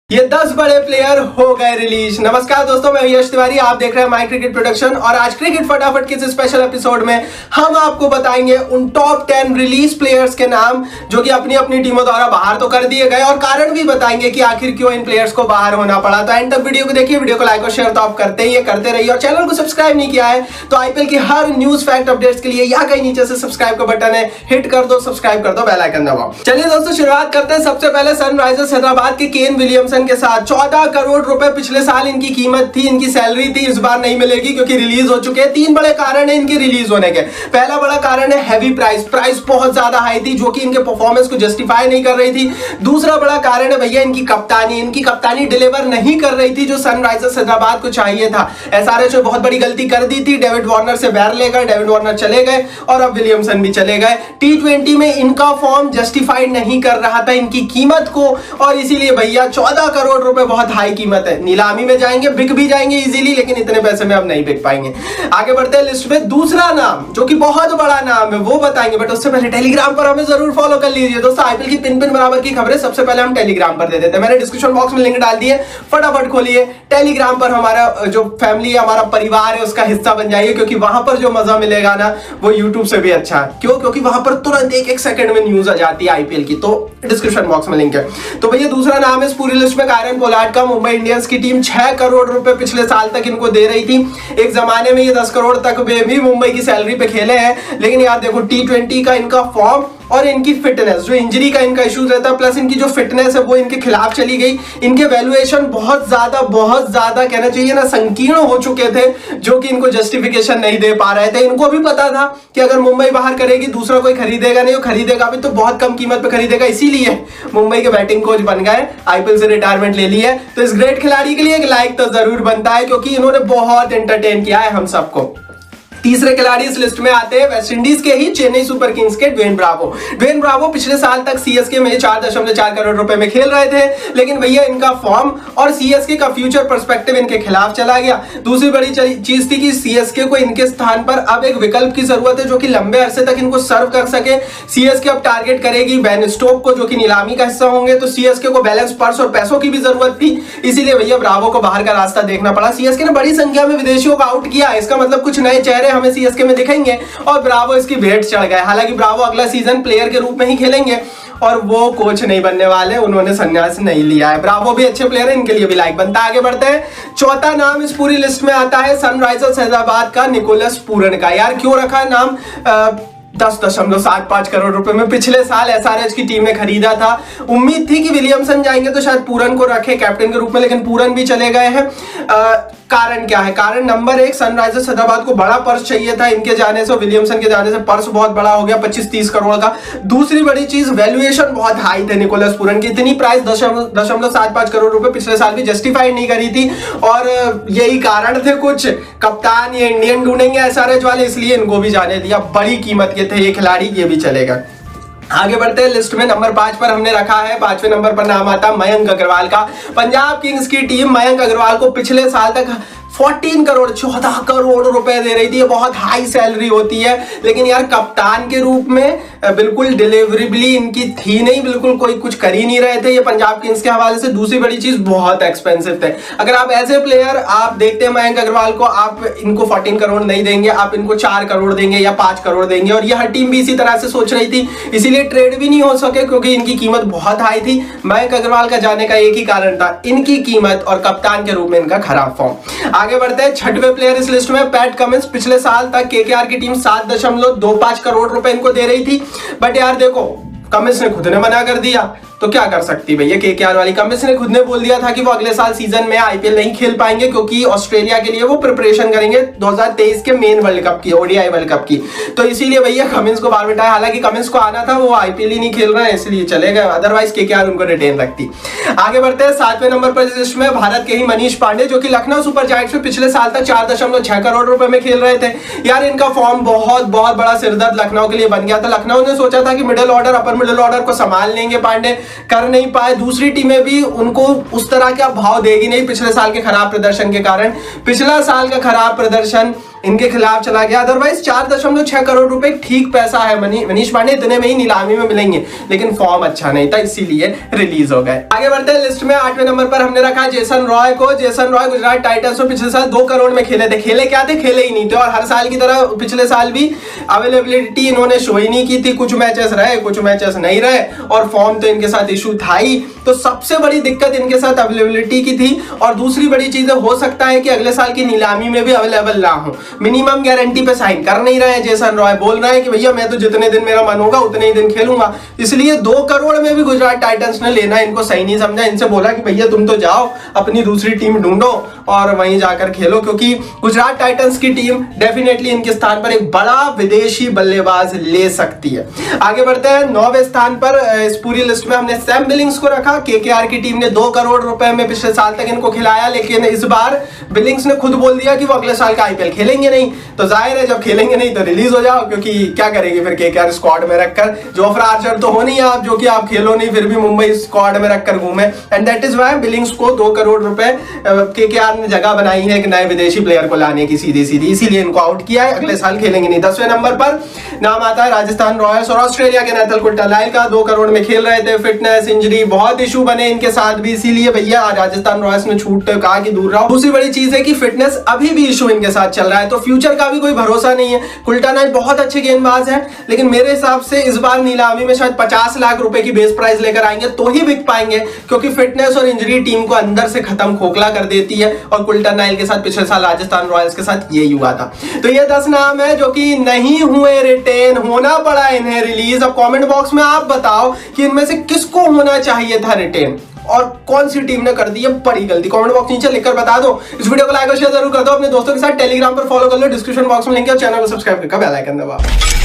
ये 10 बड़े प्लेयर हो गए रिलीज। नमस्कार दोस्तों, मैं यश तिवारी, आप देख रहे हैं माय क्रिकेट प्रोडक्शन। और आज क्रिकेट फटाफट के इस स्पेशल एपिसोड में हम आपको बताएंगे उन टॉप 10 रिलीज प्लेयर्स के नाम जो कि अपनी अपनी टीमों द्वारा बाहर तो कर दिए गए, और कारण भी बताएंगे कि आखिर क्यों इन प्लेयर्स को बाहर होना पड़ा। तो एंड तक वीडियो को देखिए, वीडियो को लाइक और शेयर तो आप करते ही करते रहिए, और चैनल को सब्सक्राइब नहीं किया है तो आईपीएल की हर न्यूज फैक्ट अपडेट्स के लिए यहाँ कहीं नीचे से सब्सक्राइब का बटन है, हिट कर दो, सब्सक्राइब कर दो, बेल आइकन दबाओ। चलिए दोस्तों, शुरुआत करते हैं सबसे पहले सनराइजर्स हैदराबाद के केन विलियमसन के साथ। 14 करोड़ रुपए पिछले साल इनकी कीमत थी, इनकी सैलरी थी। इस बार नहीं मिलेगी क्योंकि रिलीज हो चुके हैं। 3 बड़े कारण है इनके रिलीज होने के। पहला बड़ा कारण है हैवी प्राइस बहुत ज्यादा हाई थी जो कि इनके परफॉर्मेंस को जस्टिफाई नहीं कर रही थी। दूसरा बड़ा कारण है भैया इनकी कप्तानी डिलीवर नहीं कर रही थी जो सनराइजर्स हैदराबाद को चाहिए था। एसआरएच ने बहुत बड़ी गलती कर दी थी, डेविड वार्नर से बैर लेकर डेविड वार्नर चले गए और अब विलियमसन भी चले गए। T20 में इनका फॉर्म जस्टिफाइड नहीं कर रहा था इनकी कीमत को, और इसीलिए भैया 14 करोड़ रुपए बहुत हाई कीमत है। नीलामी में जाएंगे, बिक भी जाएंगे इजीली, लेकिन इतने पैसे में अब नहीं बिक पाएंगे। आगे बढ़ते हैं लिस्ट में। दूसरा नाम जो कि बहुत बड़ा नाम है वो बताएंगे, बट उससे पहले टेलीग्राम पर हमें जरूर फॉलो कर लीजिए दोस्तों। आईपीएल की पिन बराबर की खबरें सबसे पहले हम टेलीग्राम पर दे देते हैं। मैंने डिस्क्रिप्शन बॉक्स में लिंक डाल दिए, फटाफट खोलिए। टेलीग्राम पर हमारा जो फैमिली है, हमारा परिवार है, उसका हिस्सा बन जाइए, क्योंकि वहां पर जो मजा मिलेगा ना वो यूट्यूब से भी अच्छा है। क्यों? क्योंकि वहां पर तुरंत एक सेकंड में न्यूज आ जाती है आईपीएल की। तो डिस्क्रिप्शन बॉक्स में लिंक है। तो भैया दूसरा नाम है इस पूरी लिस्ट में कायरन पोलार्ड का। मुंबई इंडियंस की टीम 6 करोड़ रुपए पिछले साल तक इनको दे रही थी। एक जमाने में ये 10 करोड़ तक भी मुंबई की सैलरी पे खेले हैं, लेकिन यार देखो T20 का इनका फॉर्म और इनकी फिटनेस, जो इंजरी का इनका इश्यूज रहता है, प्लस इनकी जो फिटनेस है वो इनके खिलाफ चली गई। इनके वैल्यूएशन बहुत ज्यादा कहना चाहिए ना संकीर्ण हो चुके थे, जो कि इनको जस्टिफिकेशन नहीं दे पा रहे थे। इनको भी पता था कि अगर मुंबई बाहर करेगी दूसरा कोई खरीदेगा नहीं, वो खरीदेगा भी तो बहुत कम कीमत पे खरीदेगा। इसीलिए मुंबई के बैटिंग कोच बन गए, आईपीएल से रिटायरमेंट ले ली है। तो इस ग्रेट खिलाड़ी के लिए एक लाइक तो जरूर बनता है, क्योंकि इन्होंने बहुत एंटरटेन किया है हम सबको। तीसरे खिलाड़ी इस लिस्ट में आते हैं वेस्ट इंडीज के ही चेन्नई सुपर किंग्स के ड्वेन ब्रावो पिछले साल तक सीएसके में 4.4 करोड़ रुपए में खेल रहे थे, लेकिन भैया इनका फॉर्म और सीएसके का फ्यूचर पर्सपेक्टिव इनके खिलाफ चला गया। दूसरी बड़ी चीज थी कि सीएसके को इनके स्थान पर अब एक विकल्प की जरूरत है जो कि लंबे अरसे तक इनको सर्व कर सके। सीएसके अब टारगेट करेगी बेन स्टोक को, जो कि नीलामी का हिस्सा होंगे। तो सीएसके को बैलेंस पर्स और पैसों की भी जरूरत थी, इसीलिए भैया ब्रावो को बाहर का रास्ता देखना पड़ा। सीएसके ने बड़ी संख्या में विदेशियों को आउट किया, इसका मतलब कुछ नए चेहरे हमें सीएसके में दिखेंगे, और ब्रावो इसकी भेंट चढ़ गए। हालांकि ब्रावो अगला सीजन प्लेयर के रूप में ही खेलेंगे और वो कोच नहीं बनने वाले, उन्होंने संन्यास नहीं लिया है। ब्रावो भी अच्छे प्लेयर है, इनके लिए भी लाइक बनता है। आगे बढ़ते हैं। चौथा नाम इस पूरी लिस्ट में आता है सनराइजर्स हैदराबाद का निकोलस पूरन का। यार क्यों रखा है नाम? 10.75 करोड़ रुपए में पिछले साल एसआरएच की टीम ने खरीदा था। उम्मीद थी कि विलियमसन जाएंगे तो शायद पूरन को रखे कैप्टन के रूप में, लेकिन पूरन भी चले गए हैं। कारण क्या है? कारण नंबर 1, सनराइजर्स हैदराबाद को बड़ा पर्स चाहिए था इनके जाने से, विलियमसन के जाने से पर्स बहुत बड़ा हो गया, 25-30 करोड़ का। दूसरी बड़ी चीज, वैल्यूएशन बहुत हाई थे निकोलस पूरन की। इतनी प्राइस 10.75 करोड़ रुपए पिछले साल भी जस्टिफाई नहीं करी थी, और यही कारण थे कुछ। कप्तान ये इंडियन ढूंढेंगे एसआरएच वाले, इसलिए इनको भी जाने दिया। बड़ी कीमत के थे ये खिलाड़ी, ये भी चलेगा। आगे बढ़ते हैं। लिस्ट में नंबर 5 पर हमने रखा है, 5वें नंबर पर नाम आता मयंक अग्रवाल का। पंजाब किंग्स की टीम मयंक अग्रवाल को पिछले साल तक 14 करोड़ रुपए दे रही थी। ये बहुत हाई सैलरी होती है, लेकिन यार कप्तान के रूप में बिल्कुल डिलीवरेबली इनकी थी नहीं, बिल्कुल कोई कुछ कर ही नहीं रहे थे ये पंजाब किंग्स के हवाले से। दूसरी बड़ी चीज, बहुत एक्सपेंसिव थे। अगर आप ऐसे प्लेयर आप देखते हैं मयंक अग्रवाल को, आप इनको 14 करोड़ नहीं देंगे, आप इनको 4 करोड़ देंगे या 5 करोड़ देंगे, और यह टीम भी इसी तरह से सोच रही थी, इसीलिए ट्रेड भी नहीं हो सके क्योंकि इनकी कीमत बहुत हाई थी। मयंक अग्रवाल का जाने का एक ही कारण था, इनकी कीमत और कप्तान के रूप में इनका खराब फॉर्म। आगे बढ़ते हैं। 6वें प्लेयर इस लिस्ट में पैट कमिंस। पिछले साल तक केकेआर की टीम 7.25 करोड़ रुपए इनको दे रही थी, बट यार देखो कमिंस ने खुद ने मना कर दिया, तो क्या कर सकती भैया केकेआर वाली। कमिंस ने खुद ने बोल दिया था कि वो अगले साल सीजन में आईपीएल नहीं खेल पाएंगे, क्योंकि ऑस्ट्रेलिया के लिए वो प्रिपरेशन करेंगे 2023 के मेन वर्ल्ड कप की, ओडीआई वर्ल्ड कप की। तो इसीलिए भैया कमिंस को बाहर बिठाया। हालांकि कमिंस को आना था, वो आईपीएल ही नहीं खेल रहा है इसलिए चले गए, अदरवाइज केकेआर उनको रिटेन रखती। आगे बढ़ते हैं। 7वें नंबर पर लिस्ट में भारत के ही मनीष पांडे, जो कि लखनऊ सुपर जायंट्स में पिछले साल तक 4.6 करोड़ रुपए में खेल रहे थे। यार इनका फॉर्म बहुत बड़ा सिरदर्द लखनऊ के लिए बन गया था। लखनऊ ने सोचा था कि middle order upper middle order को संभाल लेंगे पांडे, कर नहीं पाए। दूसरी टीमें भी उनको उस तरह का भाव देगी नहीं पिछले साल के खराब प्रदर्शन के कारण। पिछला साल का खराब प्रदर्शन इनके खिलाफ चला गया। अदरवाइज 4.6 करोड़ रुपए ठीक पैसा है। मनीष पांडे इतने में ही नीलामी में मिलेंगे, लेकिन फॉर्म अच्छा नहीं था, इसीलिए रिलीज हो गए। आगे बढ़ते हैं लिस्ट में। 8वें नंबर पर हमने रखा जेसन रॉय को। जेसन रॉय गुजरात टाइटंस में पिछले साल 2 करोड़ में खेले थे। खेले क्या थे? खेले ही नहीं थे। और हर साल की तरह पिछले साल भी अवेलेबिलिटी इन्होंने शो ही नहीं की थी। कुछ मैचेस रहे, कुछ मैचेस नहीं रहे, और फॉर्म तो इनके साथ इशू था ही। तो सबसे बड़ी दिक्कत इनके साथ अवेलेबिलिटी की थी। और दूसरी बड़ी चीज हो सकता है कि अगले साल की नीलामी में भी अवेलेबल ना हो। मिनिमम गारंटी पे साइन कर नहीं रहे हैं। जेसन रॉय बोल रहे हैं कि भैया मैं तो जितने दिन मेरा मन होगा उतने ही दिन खेलूंगा। इसलिए 2 करोड़ में भी गुजरात टाइटंस ने लेना इनको सही नहीं समझा। इनसे बोला कि भैया तुम तो जाओ, अपनी दूसरी टीम ढूंढो और वहीं जाकर खेलो, क्योंकि गुजरात टाइटंस की टीम डेफिनेटली इनके स्थान पर एक बड़ा विदेशी बल्लेबाज ले सकती है। आगे बढ़ते हैं। 9वें स्थान पर इस पूरी लिस्ट में हमने सैम बिलिंग्स को रखा। केकेआर की टीम ने 2 करोड़ रुपए में पिछले साल तक इनको खिलाया, लेकिन इस बार बिलिंग्स ने खुद बोल दिया कि वो अगले साल का आईपीएल खेलेंगे नहीं। तो जाहिर है जब खेलेंगे नहीं तो रिलीज हो जाओ, क्योंकि क्या करेगी फिर केकेआर स्क्वाड में रखकर। जोफ्रा आर्चर तो हो नहीं आप, जो कि आप खेलो नहीं फिर भी मुंबई स्क्वाड में रखकर घूमे। And that is why Billings को 2 करोड़ रुपए केकेआर ने जगह बनाई है एक नए विदेशी प्लेयर को लाने की, सीधी सीधी, इसीलिए इनको आउट किया है। अगले साल खेलेंगे नहीं। 10वें नंबर पर नाम आता है राजस्थान रॉयल्स और ऑस्ट्रेलिया के नेथल कुल्टरनाइल का। 2 करोड़ में खेल रहे थे। फिटनेस इंजरी बहुत इशू बने इनके साथ भी, इसीलिए भैया राजस्थान रॉयल्स ने छूट कहा कि दूर रहो। दूसरी बड़ी चीज है कि फिटनेस अभी भी इशू इनके साथ चल रहा है, तो फ्यूचर का भी कोई भरोसा नहीं है। कुल्टरनाइल बहुत अच्छे गेंदबाज है, लेकिन मेरे हिसाब से इस बार नीलामी में शायद 50 लाख रुपए की बेस प्राइस लेकर आएंगे तो ही बिक पाएंगे, क्योंकि फिटनेस और इंजरी टीम को अंदर से खत्म खोखला कर देती है। और कुल्टरनाइल के साथ पिछले साल राजस्थान रॉयल्स के साथ यही हुआ था। तो ये 10 नाम है जो कि नहीं हुए रिटेन, होना पड़ा इन्हें रिलीज। अब कमेंट बॉक्स में आप बताओ कि इनमें से किसको होना चाहिए था रिटेन और कौन सी टीम ने कर दी है बड़ी गलती। कमेंट बॉक्स नीचे लिखकर बता दो। इस वीडियो को लाइक और शेयर जरूर कर दो। अपने दोस्तों के साथ टेलीग्राम पर फॉलो कर लो, डिस्क्रिप्शन बॉक्स में लिंक है, और चैनल को सब्सक्राइब करके बेल आइकन दबाओ।